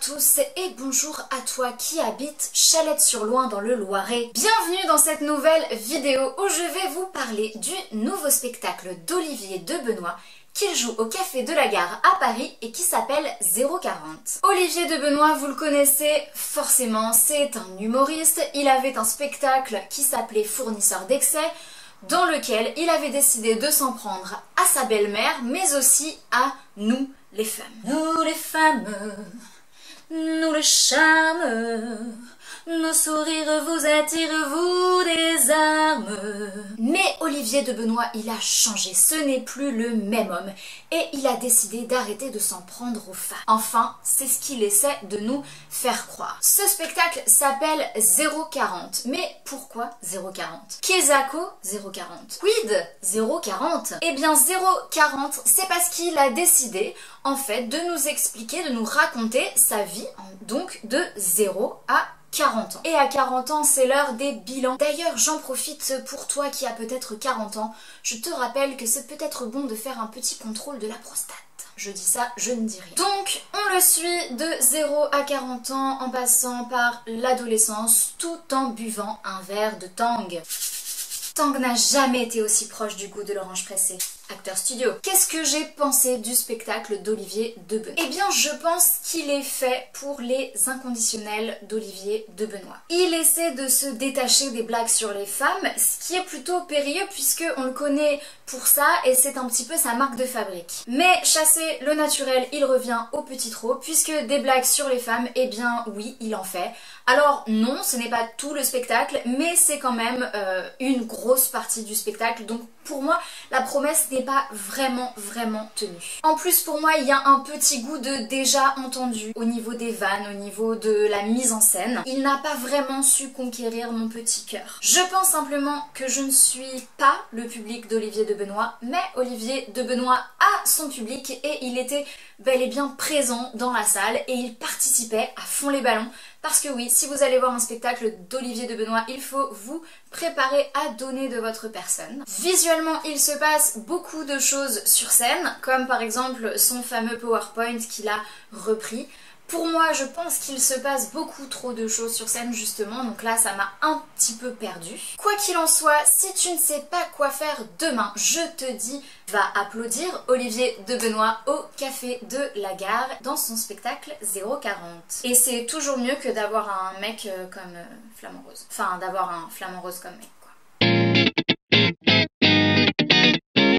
tous et bonjour à toi qui habite Chalette-sur-Loing dans le Loiret. Bienvenue dans cette nouvelle vidéo où je vais vous parler du nouveau spectacle d'Olivier Debenoit qu'il joue au Café de la Gare à Paris et qui s'appelle 040. Olivier Debenoit, vous le connaissez forcément, c'est un humoriste. Il avait un spectacle qui s'appelait Fournisseur d'excès, dans lequel il avait décidé de s'en prendre à sa belle-mère, mais aussi à nous, les femmes. Nous les femmes, nous le charme, nos sourires vous attirent, vous des armes. Mais Olivier Debenoit, il a changé, ce n'est plus le même homme. Et il a décidé d'arrêter de s'en prendre aux femmes. Enfin, c'est ce qu'il essaie de nous faire croire. Ce spectacle s'appelle 040. Mais pourquoi 040? Kezako 040. Quid 040? Eh bien 040, c'est parce qu'il a décidé en fait de nous expliquer, de nous raconter sa vie, donc de 0 à 40 ans. Et à 40 ans, c'est l'heure des bilans. D'ailleurs, j'en profite pour toi qui as peut-être 40 ans. Je te rappelle que c'est peut-être bon de faire un petit contrôle de la prostate. Je dis ça, je ne dis rien. Donc, on le suit de 0 à 40 ans en passant par l'adolescence tout en buvant un verre de Tang. Tang n'a jamais été aussi proche du goût de l'orange pressée. Acteur studio. Qu'est-ce que j'ai pensé du spectacle d'Olivier Debenoit? Eh bien, je pense qu'il est fait pour les inconditionnels d'Olivier Debenoit. Il essaie de se détacher des blagues sur les femmes, ce qui est plutôt périlleux puisque on le connaît pour ça et c'est un petit peu sa marque de fabrique. Mais chasser le naturel, il revient au petit trot puisque des blagues sur les femmes, eh bien oui, il en fait. Alors non, ce n'est pas tout le spectacle, mais c'est quand même une grosse partie du spectacle. Donc pour moi, la promesse n'est pas vraiment tenue. En plus pour moi, il y a un petit goût de déjà entendu au niveau des vannes, au niveau de la mise en scène. Il n'a pas vraiment su conquérir mon petit cœur. Je pense simplement que je ne suis pas le public d'Olivier Debenoit, mais Olivier Debenoit a son public et il était bel et bien présent dans la salle et il participait à fond les ballons. Parce que oui, si vous allez voir un spectacle d'Olivier Debenoit, il faut vous préparer à donner de votre personne. Visuellement, il se passe beaucoup de choses sur scène, comme par exemple son fameux PowerPoint qu'il a repris. Pour moi, je pense qu'il se passe beaucoup trop de choses sur scène justement, donc là ça m'a un petit peu perdue. Quoi qu'il en soit, si tu ne sais pas quoi faire demain, je te dis, va applaudir Olivier Debenoit au Café de la Gare dans son spectacle 040. Et c'est toujours mieux que d'avoir un mec comme Flamand Rose. Enfin, d'avoir un Flamand Rose comme mec, quoi.